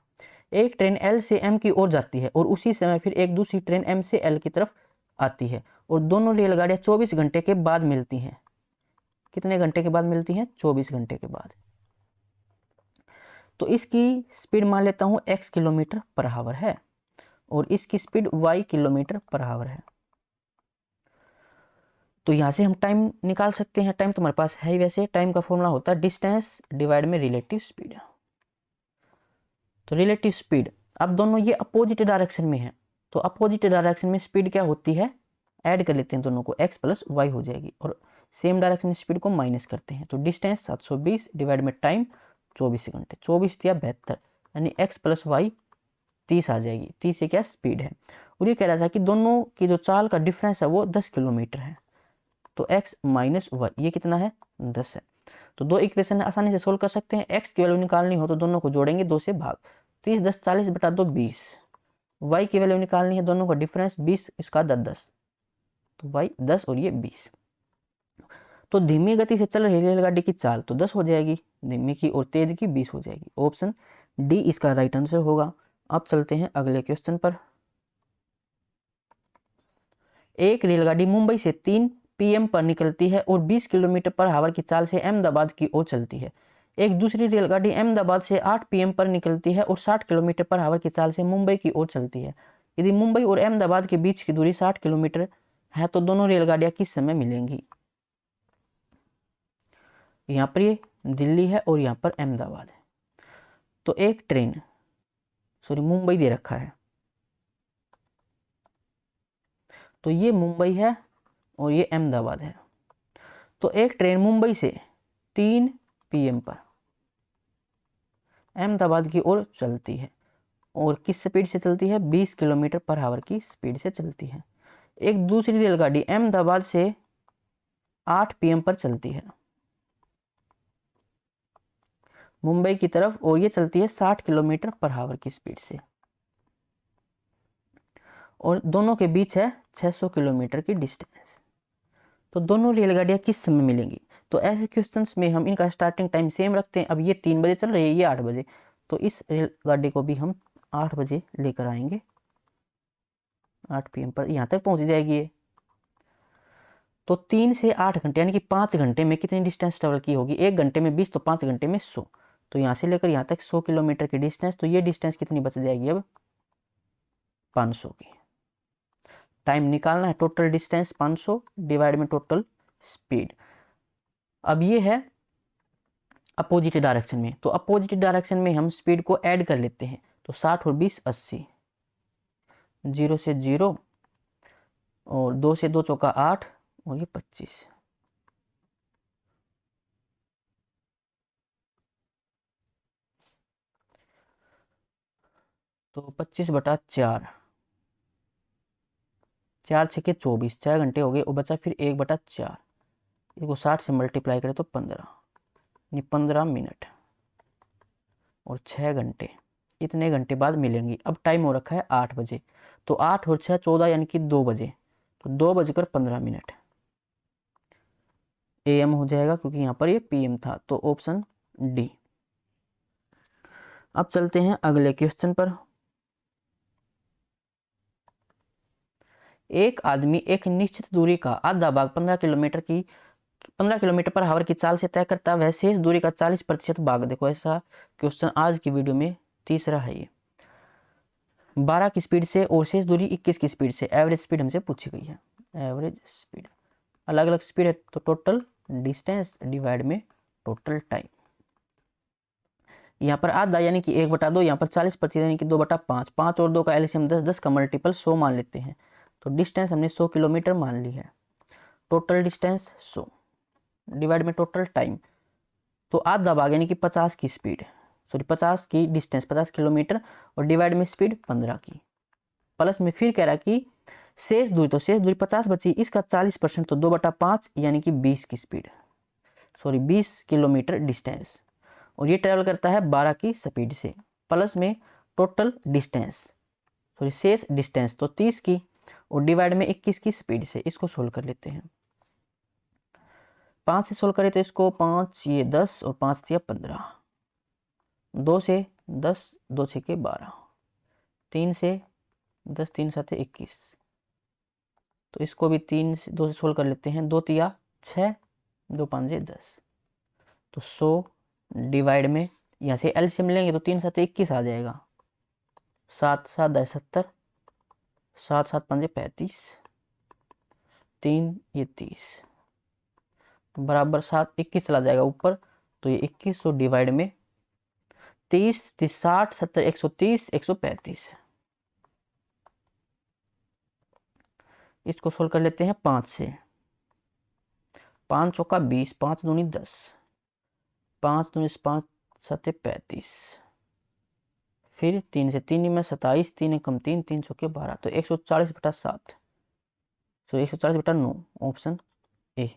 एक ट्रेन L से M की ओर जाती है और उसी समय फिर एक दूसरी ट्रेन M से L की तरफ आती है, और दोनों रेलगाड़ियां 24 घंटे के बाद मिलती हैं। कितने घंटे के बाद मिलती हैं, 24 घंटे के बाद। तो इसकी स्पीड मान लेता हूं x किलोमीटर पर हावर है, और इसकी स्पीड y किलोमीटर पर हावर है। तो यहां से हम टाइम निकाल सकते हैं। टाइम तुम्हारे पास है ही, वैसे टाइम का फॉर्मूला होता है डिस्टेंस डिवाइड में रिलेटिव स्पीड। तो रिलेटिव स्पीड, अब दोनों ये अपोजिट डायरेक्शन में है, तो अपोजिट डायरेक्शन में स्पीड क्या होती है, ऐड कर लेते हैं दोनों को, x प्लस वाई हो जाएगी, और सेम डायरेक्शन में स्पीड को माइनस करते हैं। तो डिस्टेंस 720 डिवाइड में टाइम 24 घंटे, 24 या 72, यानी x प्लस वाई 30 आ जाएगी। 30 से क्या स्पीड है, और ये कह रहा था कि दोनों की जो चाल का डिफरेंस है वो 10 किलोमीटर है। तो x माइनस वाई ये कितना है, 10 है। तो दो इक्वेशन आसानी से सोल्व कर सकते हैं। x की वैल्यू निकालनी हो तो दोनों को जोड़ेंगे, 2 से भाग, 30 10 40 बटा 2 20। y की वैल्यू निकालनी है, दोनों का डिफरेंस 20, इसका 10 10, तो y 10 और ये 20। तो धीमी गति से चल रही रेलगाड़ी की चाल तो 10 हो जाएगी धीमी की, और तेज की 20 हो जाएगी। ऑप्शन डी इसका राइट आंसर होगा। अब चलते हैं अगले क्वेश्चन पर। एक रेलगाड़ी मुंबई से 3 PM पर निकलती है और 20 किलोमीटर पर हावर की चाल से अहमदाबाद की ओर चलती है। एक दूसरी रेलगाड़ी अहमदाबाद से 8 PM पर निकलती है और 60 किलोमीटर पर हावर की चाल से मुंबई की ओर चलती है। यदि मुंबई और अहमदाबाद के बीच की दूरी 60 किलोमीटर है तो दोनों रेलगाड़ियां किस समय मिलेंगी। यहाँ पर ये दिल्ली है और यहाँ पर अहमदाबाद है। तो एक ट्रेन, सॉरी मुंबई दे रखा है, तो ये मुंबई है और ये अहमदाबाद है। तो एक ट्रेन मुंबई से 3 PM पर अहमदाबाद की ओर चलती है, और किस स्पीड से चलती है, 20 किलोमीटर पर हावर की स्पीड से चलती है। एक दूसरी रेलगाड़ी अहमदाबाद से 8 PM पर चलती है मुंबई की तरफ, और ये चलती है 60 किलोमीटर पर हावर की स्पीड से, और दोनों के बीच है 600 किलोमीटर की डिस्टेंस। तो दोनों रेलगाड़ियां किस समय मिलेंगी। तो ऐसे क्वेश्चंस में हम इनका स्टार्टिंग टाइम सेम रखते हैं। अब ये 3 बजे चल रही है, ये 8 बजे, तो इस रेलगाड़ी को भी हम 8 बजे लेकर आएंगे, 8 PM पर यहाँ तक पहुँच जाएगी ये। तो 3 से 8 घंटे यानी कि 5 घंटे में कितनी डिस्टेंस ट्रेवल की होगी, 1 घंटे में 20 तो 5 घंटे में 100, तो यहाँ से लेकर यहाँ तक 100 किलोमीटर की डिस्टेंस। तो ये डिस्टेंस कितनी बच जाएगी अब, 500 की। टाइम निकालना है, टोटल डिस्टेंस 500 डिवाइड में टोटल स्पीड। अब ये है अपोजिट डायरेक्शन में, तो अपोजिट डायरेक्शन में हम स्पीड को ऐड कर लेते हैं। तो 60 और 20 80, 0 से 0 और 2 से 2 चौका 8 और ये 25। तो 25/4, 4 छके 24, 6 घंटे हो गए और बचा फिर 1/4। इसको 60 से मल्टीप्लाई करें तो 15, यानी 15 मिनट और 6 घंटे। इतने घंटे बाद मिलेंगी। अब टाइम हो रखा है 8 बजे, तो 8 और 6 14, यानी कि 2 बजे, तो 2:15 AM हो जाएगा, क्योंकि यहाँ पर ये PM था। तो ऑप्शन डी। अब चलते हैं अगले क्वेश्चन पर। एक आदमी एक निश्चित दूरी का आधा भाग 15 किलोमीटर पर आवर की चाल से तय करता है, वह शेष दूरी का 40% भाग। देखो ऐसा क्वेश्चन आज की वीडियो में तीसरा है। ये 12 की स्पीड से और शेष दूरी 21 की स्पीड से, एवरेज स्पीड हमसे पूछी गई है। एवरेज स्पीड, अलग अलग स्पीड है तो टोटल डिस्टेंस डिवाइड में टोटल टाइम। यहाँ पर आधा यानी कि 1/2, यहाँ पर 40% यानी कि 2/5। 5 और 2 का एलसीएम 10, 10 का मल्टीपल 100 मान लेते हैं। तो डिस्टेंस हमने 100 किलोमीटर मान ली है। टोटल डिस्टेंस 100 डिवाइड में टोटल टाइम। तो आधा भाग यानी कि 50 की स्पीड, सॉरी 50 की डिस्टेंस 50 किलोमीटर और डिवाइड में स्पीड 15 की। प्लस में फिर कह रहा कि शेष दूरी, तो शेष दूरी 50 बची, इसका 40% तो 2/5 यानी कि 20 की स्पीड, सॉरी 20 किलोमीटर डिस्टेंस। और ये ट्रेवल करता है 12 की स्पीड से। प्लस में टोटल डिस्टेंस, सॉरी शेष डिस्टेंस तो 30 की और डिवाइड में 21 की स्पीड से। इसको सोल्व कर लेते हैं। 5 से सोल्व करें तो इसको 5 ये 10 और 5 दिया 15, 2 से 10, 2 छके 12, 3 से 10, 3 7 21। तो इसको भी 3 से 2 से सोल्व कर लेते हैं। 2 तिया 6, 2 5 10। तो 100 डिवाइड में, यहाँ से एलसीएम लेंगे तो 3 7 21 आ जाएगा। 7 7 10 70, 7 7 5 35, 3 ये 30 बराबर 7 21 चला जाएगा ऊपर, तो ये 21। तो डिवाइड में 30 30 60 70 130 135। इसको सोल्व कर लेते हैं 5 से। 5 चौका 20, 5 दूनी 10, 5 दूनी 5 7 35, फिर 3 से 3 में 27, 3 कम 3, 3 चौके 12, तो 140/7, तो 140/9 option A.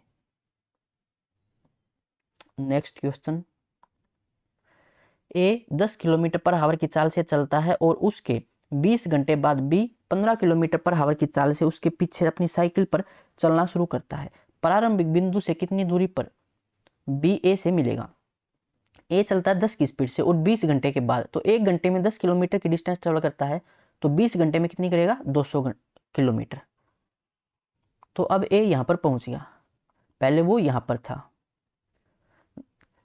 Next question. A 10 kilometre per hour की चाल से चलता है और उसके 20 घंटे बाद बी 15 किलोमीटर पर आवर की चाल से उसके पीछे अपनी साइकिल पर चलना शुरू करता है। प्रारंभिक बिंदु से कितनी दूरी पर बी ए से मिलेगा? ए चलता है 10 की स्पीड से और 20 घंटे के बाद, तो 1 घंटे में 10 किलोमीटर की डिस्टेंस ट्रेवल करता है, तो 20 घंटे में कितनी करेगा? 200 किलोमीटर। तो अब ए यहां पर पहुंच गया, पहले वो यहां पर था,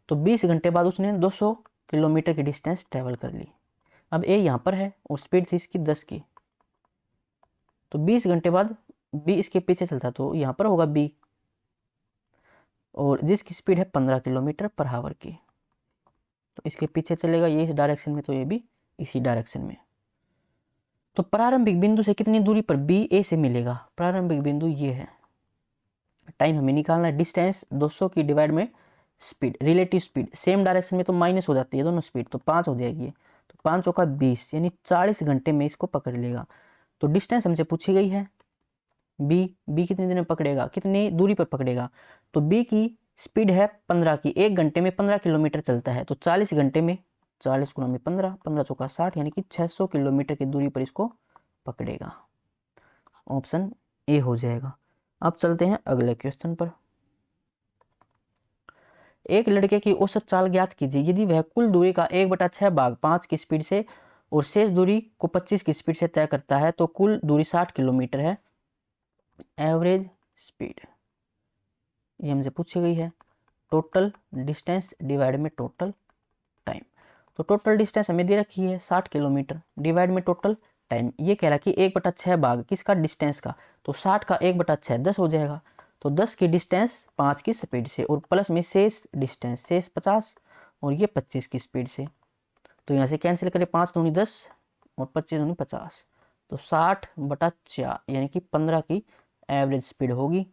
तो 20 घंटे बाद उसने 200 किलोमीटर की डिस्टेंस ट्रेवल कर ली। अब ए यहां पर है और स्पीड थी इसकी 10 की, तो 20 घंटे बाद बी इसके पीछे चलता, तो यहां पर होगा बी, और जिसकी स्पीड है 15 किलोमीटर पर आवर की, तो इसके पीछे चलेगा ये इस डायरेक्शन में, तो ये भी इसी डायरेक्शन में। तो प्रारंभिक बिंदु से कितनी दूरी पर बी ए से मिलेगा? प्रारंभिक बिंदु ये है, टाइम हमें निकालना है, डिस्टेंस 200 की डिवाइड में speed, relative speed same direction में तो माइनस हो जाती है दोनों स्पीड, तो 5 हो जाएगी। तो 5 चौका 20, यानी 40 घंटे में इसको पकड़ लेगा। तो डिस्टेंस हमसे पूछी गई है बी कितनी देर में पकड़ेगा, कितनी दूरी पर पकड़ेगा? तो बी की स्पीड है 15 की, 1 घंटे में 15 किलोमीटर चलता है, तो 40 घंटे में 40 गुणा में 15, 15 चौका 60, यानी कि 600 किलोमीटर की दूरी पर इसको पकड़ेगा। ऑप्शन ए हो जाएगा। अब चलते हैं अगले क्वेश्चन पर। एक लड़के की औसत चाल ज्ञात कीजिए। यदि वह कुल दूरी का 1/6 भाग 5 की स्पीड से और शेष दूरी को 25 की स्पीड से तय करता है, तो कुल दूरी 60 किलोमीटर है। एवरेज स्पीड ये हमसे पूछी गई है। टोटल डिस्टेंस डिवाइड में टोटल टाइम, तो टोटल डिस्टेंस हमें दे रखी है 60 किलोमीटर डिवाइड में टोटल टाइम। ये कह रहा कि 1/6 भाग किसका? डिस्टेंस का, तो 60 का 1/6 10 हो जाएगा, तो 10 की डिस्टेंस 5 की स्पीड से और प्लस में शेष डिस्टेंस, शेष 50 और ये 25 की स्पीड से। तो यहाँ से कैंसिल करें, 5 दूनी 10, और 25 दूनी 50, तो 60/4 यानी कि 15 की एवरेज स्पीड होगी,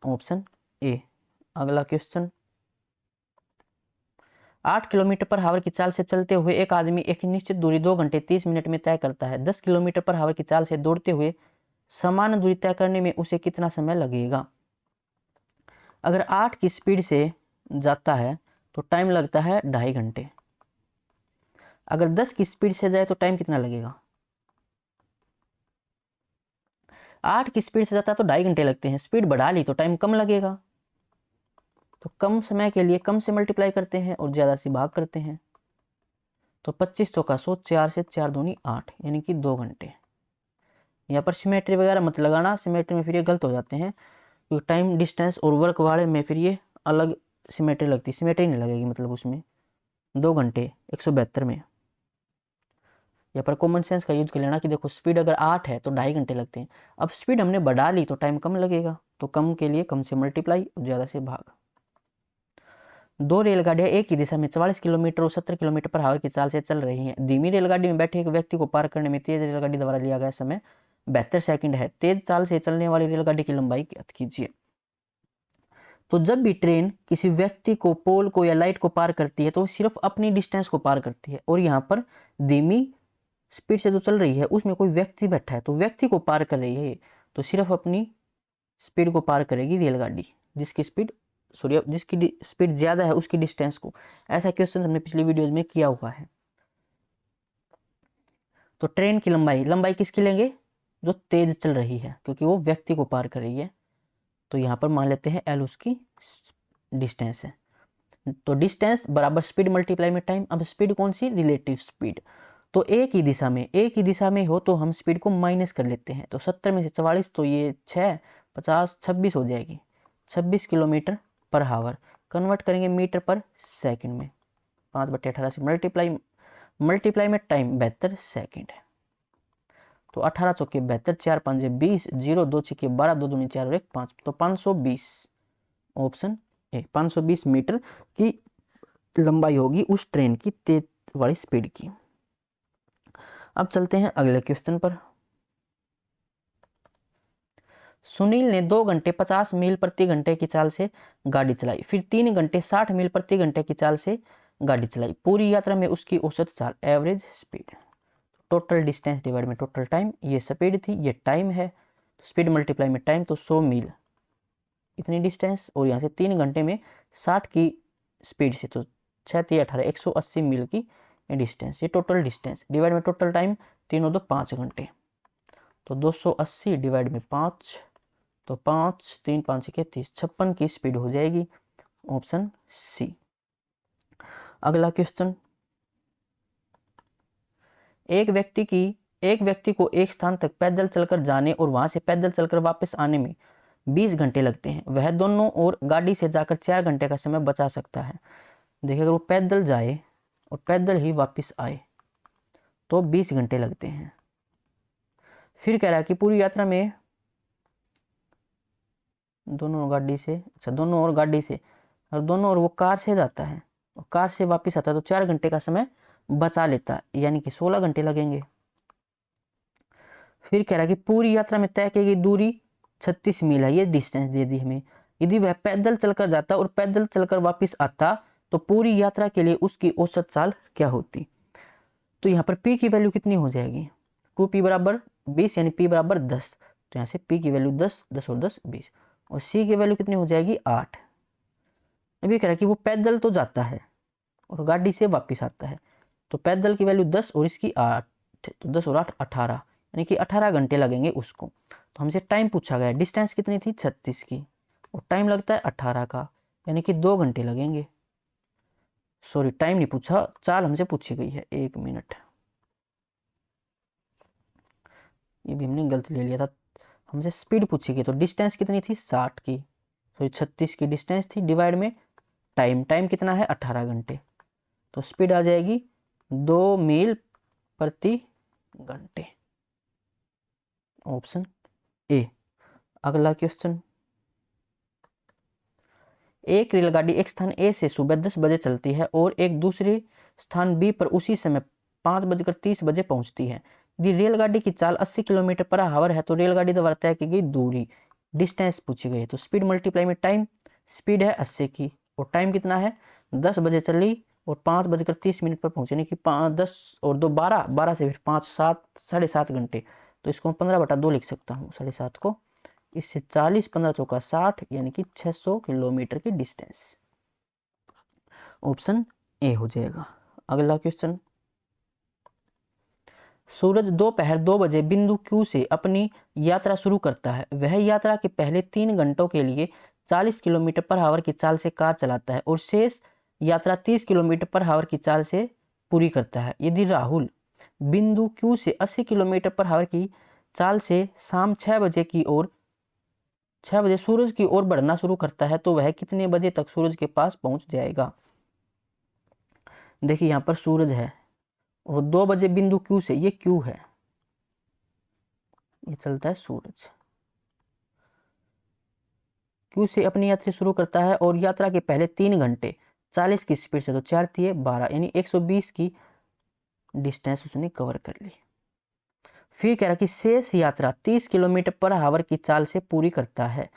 ऑप्शन ए। अगला क्वेश्चन, 8 किलोमीटर पर हावर की चाल से चलते हुए एक आदमी एक निश्चित दूरी 2 घंटे 30 मिनट में तय करता है। 10 किलोमीटर पर हावर की चाल से दौड़ते हुए समान दूरी तय करने में उसे कितना समय लगेगा? अगर 8 की स्पीड से जाता है तो टाइम लगता है 2.5 घंटे। अगर 10 की स्पीड से जाए तो टाइम कितना लगेगा? 8 की स्पीड से जाता है तो 2.5 घंटे लगते हैं, स्पीड बढ़ा ली तो टाइम कम लगेगा, तो कम समय के लिए कम से मल्टीप्लाई करते हैं और ज़्यादा से भाग करते हैं। तो 25 चौका 100, 4 से 4 दूनी 8 यानी कि 2 घंटे। यहाँ पर सिमेट्री वगैरह मत लगाना, सिमेट्री में फिर ये गलत हो जाते हैं, क्योंकि टाइम डिस्टेंस और वर्क वाले में फिर ये अलग सिमेट्री लगती है, सिमेट्री नहीं लगेगी मतलब उसमें। 2 घंटे 172 में। यहाँ पर कॉमन सेंस का यूज कर लेना कि देखो स्पीड अगर 8 है तो 2.5 घंटे लगते हैं, अब स्पीड हमने बढ़ा ली तो टाइम कम लगेगा, तो कम के लिए कम से मल्टीप्लाई और ज़्यादा से भाग। 2 रेलगाड़ियां एक ही दिशा में 44 किलोमीटर और 70 किलोमीटर पर हावर की चाल से चल रही हैं। धीमी रेलगाड़ी में बैठे एक व्यक्ति को पार करने में तेज रेलगाड़ी द्वारा लिया गया समय 72 सेकंड है। तेज चाल से चलने वाली रेलगाड़ी की लंबाई ज्ञात कीजिए। तो जब भी ट्रेन किसी व्यक्ति को, पोल को या लाइट को पार करती है तो सिर्फ अपनी डिस्टेंस को पार करती है, और यहाँ पर धीमी स्पीड से जो चल रही है उसमें कोई व्यक्ति बैठा है तो व्यक्ति को पार कर रही है, तो सिर्फ अपनी स्पीड को पार करेगी रेलगाड़ी, जिसकी स्पीड ज्यादा है उसकी डिस्टेंस को। ऐसा क्वेश्चन हमने पिछली वीडियोज में किया हुआ है। तो ट्रेन की लंबाई किसकी लेंगे? जो तेज चल रही है, क्योंकि वो व्यक्ति को पार कर रही है, तो यहाँ पर मान लेते हैं L उसकी डिस्टेंस है। तो डिस्टेंस बराबर स्पीड मल्टीप्लाई में टाइम। अब स्पीड कौन सी? Relative speed. तो एक ही दिशा में हो तो हम स्पीड को माइनस कर लेते हैं, तो 70 में से 44 तो ये 6, 50, 26 हो जाएगी। 26 किलोमीटर पर हावर कन्वर्ट करेंगे मीटर पर सेकंड में, 5/18 से मल्टीप्लाई में टाइम 72 सेकंड है। तो 18 चौके 72, 4 5 20, 0 2 6 12, 2 दूनी 4 और 1 5, तो 520, ऑप्शन ए। 520 मीटर की लंबाई होगी उस ट्रेन की तेज वाली स्पीड की। अब चलते हैं अगले क्वेश्चन पर। सुनील ने 2 घंटे 50 मील प्रति घंटे की चाल से गाड़ी चलाई, फिर 3 घंटे 60 मील प्रति घंटे की चाल से गाड़ी चलाई। पूरी यात्रा में उसकी औसत चाल, average speed. Total distance divide में टोटल टाइम, ये स्पीड थी ये टाइम है, स्पीड मल्टीप्लाई में टाइम, तो 100 मील इतनी डिस्टेंस, और यहाँ से 3 घंटे में 60 की स्पीड से, तो 6 3 18 180 मील की डिस्टेंस, ये टोटल डिस्टेंस डिवाइड में टोटल टाइम, 3 2 5 घंटे, तो 280 डिवाइड में 5, तो 5 3 5 31, 56 की स्पीड हो जाएगी, ऑप्शन सी। अगला क्वेश्चन, एक व्यक्ति को एक स्थान तक पैदल चलकर जाने और वहां से पैदल चलकर वापस आने में 20 घंटे लगते हैं। वह दोनों और गाड़ी से जाकर 4 घंटे का समय बचा सकता है। देखिए अगर वो पैदल जाए और पैदल ही वापस आए तो 20 घंटे लगते हैं। फिर कह रहा है कि पूरी यात्रा में दोनों और गाड़ी से और दोनों और वो कार से जाता है और कार से वापस आता है तो 4 घंटे का समय बचा लेता है, यानी कि 16 घंटे लगेंगे। फिर कह रहा है कि पूरी यात्रा में तय की गई दूरी 36 मील है, ये डिस्टेंस दे दी हमें। यदि वह पैदल चलकर जाता और पैदल चलकर वापस आता तो पूरी यात्रा के लिए उसकी औसत चाल क्या होती? तो यहाँ पर P की वैल्यू कितनी हो जाएगी? 2P बराबर 20 यानी P बराबर 10, तो यहाँ से P की वैल्यू 10, 10 और 10 20, और C की वैल्यू कितनी हो जाएगी? 8। अभी कह रहा है कि वो पैदल तो जाता है और गाड़ी से वापस आता है, तो पैदल की वैल्यू 10 और इसकी 8, तो 10 और 8 18, यानी कि 18 घंटे लगेंगे उसको। तो हमसे टाइम पूछा गया, डिस्टेंस कितनी थी? 36 की, और टाइम लगता है 18 का, यानी कि 2 घंटे लगेंगे। सॉरी टाइम नहीं पूछा, चाल हमसे पूछी गई है, 1 मिनट, ये भी हमने गलत ले लिया था। हमसे स्पीड पूछी गई तो डिस्टेंस कितनी थी? 60 की, सॉरी 36 की डिस्टेंस थी, डिवाइड में टाइम कितना है? 18 घंटे, तो स्पीड आ जाएगी 2 मील प्रति घंटे, ऑप्शन ए। अगला क्वेश्चन, एक रेलगाड़ी एक स्थान ए से सुबह 10 बजे चलती है और एक दूसरे स्थान बी पर उसी समय 5:30 बजे पहुंचती है। यदि रेलगाड़ी की चाल 80 किलोमीटर पर आवर है तो रेलगाड़ी द्वारा तय की गई दूरी, डिस्टेंस पूछी गई है। तो स्पीड मल्टीप्लाई में टाइम, स्पीड है 80 की और टाइम कितना है, 10 बजे चली और 5:30 पर पहुंचे, यानी कि 10 और 2 12, 12 से फिर 5 7 7.5 घंटे। तो इसको मैं 15/2 लिख सकता हूँ 7.5 को। इससे 40 15 चौका 60, यानी कि 600 किलोमीटर की डिस्टेंस। ऑप्शन ए हो जाएगा। अगला क्वेश्चन, सूरज दोपहर 2 बजे बिंदु Q से अपनी यात्रा शुरू करता है। वह यात्रा के पहले 3 घंटों के लिए 40 किलोमीटर पर आवर की चाल से कार चलाता है और शेष यात्रा 30 किलोमीटर पर आवर की चाल से पूरी करता है। यदि राहुल बिंदु Q से 80 किलोमीटर पर आवर की चाल से शाम 6 बजे सूरज की ओर बढ़ना शुरू करता है तो वह कितने बजे तक सूरज के पास पहुंच जाएगा। देखिए यहाँ पर सूरज है और 2 बजे बिंदु Q से, ये Q है, ये चलता है सूरज, Q से अपनी यात्रा शुरू करता है और यात्रा के पहले 3 घंटे 40 की स्पीड से, तो 4 3 12 यानी 120 की डिस्टेंस उसने कवर कर ली। फिर कह रहा कि शेष यात्रा 30 किलोमीटर पर आवर की चाल से पूरी करता है।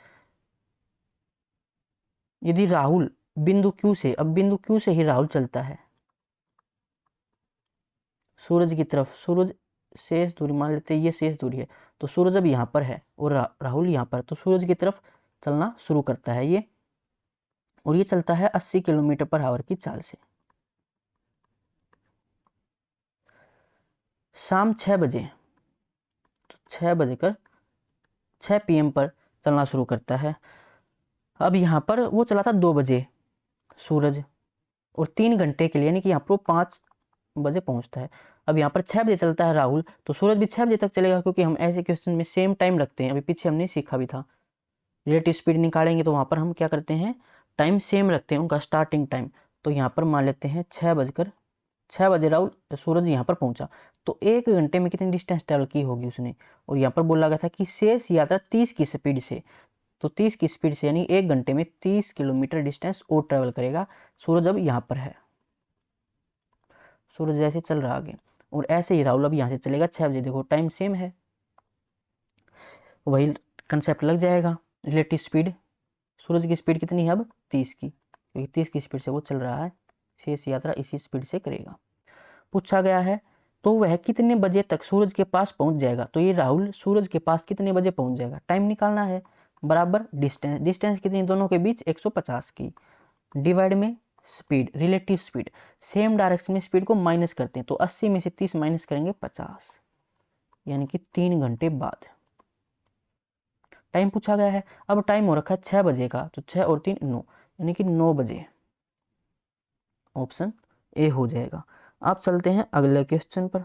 यदि राहुल बिंदु Q से, अब बिंदु Q से ही राहुल चलता है सूरज की तरफ, सूरज शेष दूरी मान लेते हैं, ये शेष दूरी है, तो सूरज अब यहाँ पर है और राहुल यहाँ पर, तो सूरज की तरफ चलना शुरू करता है ये, और ये चलता है 80 किलोमीटर पर आवर की चाल से। शाम 6 बजे, तो 6 PM पर चलना शुरू करता है। अब यहाँ पर वो चला था 2 बजे सूरज, और 3 घंटे के लिए, यानी कि यहाँ पर वो 5 बजे पहुंचता है। अब यहाँ पर 6 बजे चलता है राहुल, तो सूरज भी 6 बजे तक चलेगा, क्योंकि हम ऐसे क्वेश्चन में सेम टाइम रखते हैं। अभी पीछे हमने सीखा भी था, रिलेटिव स्पीड निकालेंगे तो वहाँ पर हम क्या करते हैं, टाइम सेम रखते हैं, उनका स्टार्टिंग टाइम। तो यहाँ पर मान लेते हैं 6 बजे राहुल सूरज यहाँ पर पहुंचा, तो 1 घंटे में कितनी डिस्टेंस ट्रेवल की होगी उसने। और यहाँ पर बोला गया था कि शेष यात्रा 30 की स्पीड से, तो 30 की स्पीड से यानी 1 घंटे में 30 किलोमीटर डिस्टेंस और ट्रेवल करेगा। सूरज अब यहाँ पर है, सूरज जैसे चल रहा आगे, और ऐसे ही राहुल अब यहाँ से चलेगा 6 बजे। देखो टाइम सेम है, वही कंसेप्ट लग जाएगा। रिलेटिव स्पीड, सूरज की स्पीड कितनी है अब 30 की, क्योंकि 30 की स्पीड से वो चल रहा है, शेष यात्रा इसी स्पीड से करेगा। पूछा गया है तो वह कितने बजे तक सूरज के पास पहुंच जाएगा। तो ये राहुल सूरज के पास कितने बजे पहुंच जाएगा, टाइम निकालना है, बराबर डिस्टेंस, डिस्टेंस कितनी दोनों के बीच 150 की, डिवाइड में speed, relative speed, same direction में स्पीड को माइनस करते हैं, तो 80 में से 30 माइनस करेंगे 50, यानी कि 3 घंटे बाद। टाइम पूछा गया है, अब टाइम हो रखा है 6 बजे का, तो 6 और 3 9, यानी कि 9 बजे। ऑप्शन ए हो जाएगा। आप चलते हैं अगले क्वेश्चन पर।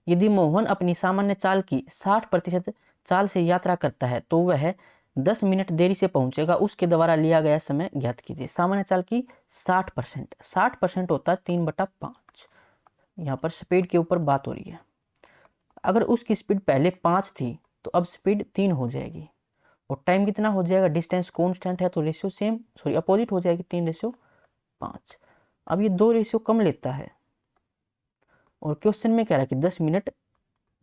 यदि मोहन अपनी सामान्य चाल की 60% चाल से यात्रा करता है तो वह 10 मिनट देरी से पहुंचेगा, उसके द्वारा लिया गया समय ज्ञात कीजिए। सामान्य चाल की 60%, 60% होता है 3/5। यहाँ पर स्पीड के ऊपर बात हो रही है। अगर उसकी स्पीड पहले 5 थी तो अब स्पीड 3 हो जाएगी, और टाइम कितना हो जाएगा, डिस्टेंस कॉन्स्टेंट है तो रेशियो सेम, सॉरी अपोजिट हो जाएगी, 3:5। अब ये 2 रेशियो कम लेता है, और क्वेश्चन में कह रहा है कि 10 मिनट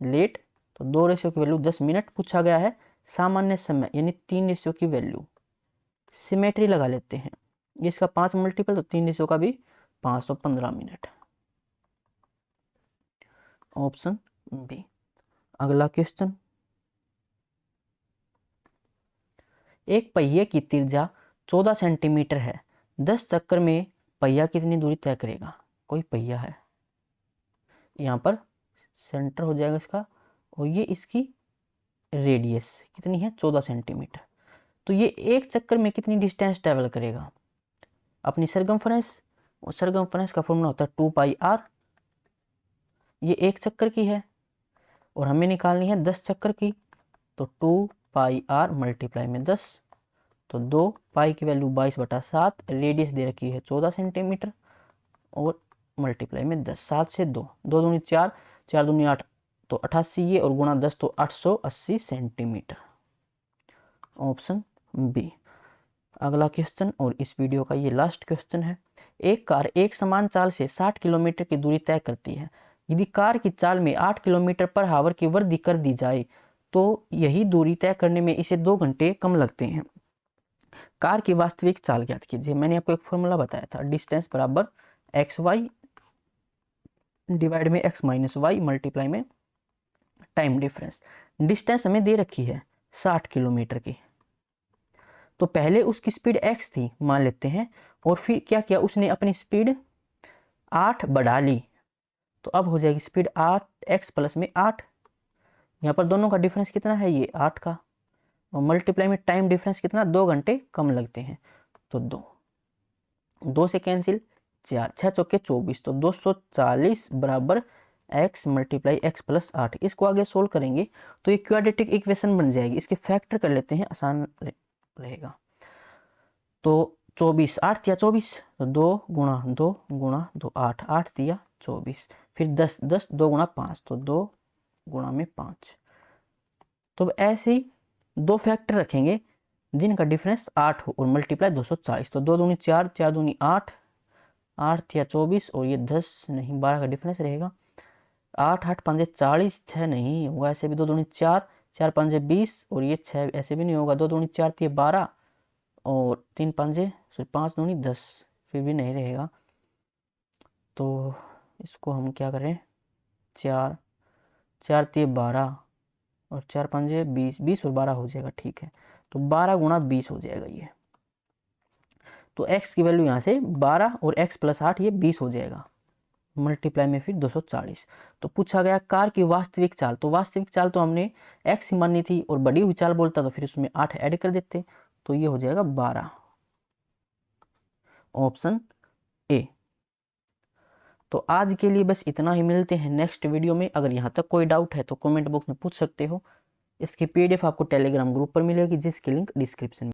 लेट, तो 2 रेशियो की वैल्यू 10 मिनट पूछा गया है। सामान्य समय यानी 3 रेशियो की वैल्यू, सिमेट्री लगा लेते हैं, ये इसका 5 मल्टीपल, तो 3 रेशियो का भी 5, तो 15 मिनट। Option B. अगला क्वेश्चन, एक पहिए की त्रिज्या 14 सेंटीमीटर है, 10 चक्कर में पहिया कितनी दूरी तय करेगा। कोई पहिया है, यहाँ पर सेंटर हो जाएगा इसका, और ये इसकी रेडियस कितनी है 14 सेंटीमीटर, तो ये एक चक्कर में कितनी डिस्टेंस ट्रेवल करेगा। अपनी सरकमफ्रेंस, और सरकमफ्रेंस का फॉर्मूला होता है 2πr, ये एक चक्कर की है और हमें निकालनी है 10 चक्कर की, तो 2πr मल्टीप्लाई में 10, तो 2 पाई की वैल्यू 22/7, रेडियस दे रखी है 14 सेंटीमीटर, और मल्टीप्लाई में 10, 7 से 2, 2 दूनी 4, 4 दूनी 8, तो 88 ये, और गुणा 10 तो 880 सेंटीमीटर। Option B. अगला क्वेश्चन और इस वीडियो का ये लास्ट क्वेश्चन है। एक कार एक समान चाल से 60 किलोमीटर की दूरी तय करती है। यदि कार की चाल में 8 किलोमीटर पर आवर की वृद्धि कर दी जाए तो यही दूरी तय करने में इसे 2 घंटे कम लगते हैं। कार की वास्तविक चाल ज्ञात कीजिए। मैंने आपको एक फॉर्मूला बताया था, डिस्टेंस बराबर एक्स वाई डिवाइड में एक्स माइनस वाई मल्टीप्लाई में टाइम डिफरेंस। डिस्टेंस हमें दे रखी है 60 किलोमीटर की, तो पहले उसकी स्पीड x थी मान लेते हैं, और फिर क्या किया उसने अपनी स्पीड 8 बढ़ा ली, तो अब हो जाएगी स्पीड 8x प्लस में 8। यहाँ पर दोनों का डिफरेंस कितना है, ये 8 का, और मल्टीप्लाई में टाइम डिफरेंस कितना, 2 घंटे कम लगते हैं, तो 2 से कैंसिल, 4 6 चौके 24, तो 240 बराबर x मल्टीप्लाई एक्स प्लस 8। इसको आगे सोल्व करेंगे तो ये क्वाड्रेटिक इक्वेशन बन जाएगी। इसके फैक्टर कर लेते हैं, आसान रहेगा। तो 24 8 दिया 24, तो 2 गुणा 2 गुणा 2 8 8 दिया 24, फिर 10 10 2 गुणा 5, तो 2 गुणा में 5। तो ऐसे ही 2 फैक्टर रखेंगे जिनका डिफरेंस 8 हो और मल्टीप्लाई 240, तो 2 दूनी 4 4 दूनी 8 8 या 24, और ये 10 नहीं 12 का डिफरेंस रहेगा। 8 8 5 40, 6 नहीं होगा ऐसे भी, 2 दूनी 4 4 5 20, और ये 6 ऐसे भी नहीं होगा, 2 दूनी 4 3 12, और 3 5 5 दूनी 10, फिर भी नहीं रहेगा। तो इसको हम क्या करें, 4 4 3 12 और 4 5 20 20 और 12 हो जाएगा, ठीक है। तो 12 गुणा 20 हो जाएगा ये, तो x की वैल्यू यहाँ से 12 और x प्लस 8 ये 20 हो जाएगा, मल्टीप्लाई में फिर 240। तो पूछा गया कार की वास्तविक चाल, तो वास्तविक चाल तो हमने x ही मानी थी, और बड़ी हुई चाल बोलता तो फिर उसमें 8 ऐड कर देते, तो ये हो जाएगा 12, ऑप्शन ए। तो आज के लिए बस इतना ही, मिलते हैं नेक्स्ट वीडियो में। अगर यहाँ तक कोई डाउट है तो कमेंट बॉक्स में पूछ सकते हो। इसकी PDF आपको टेलीग्राम ग्रुप पर मिलेगी जिसकी लिंक डिस्क्रिप्शन में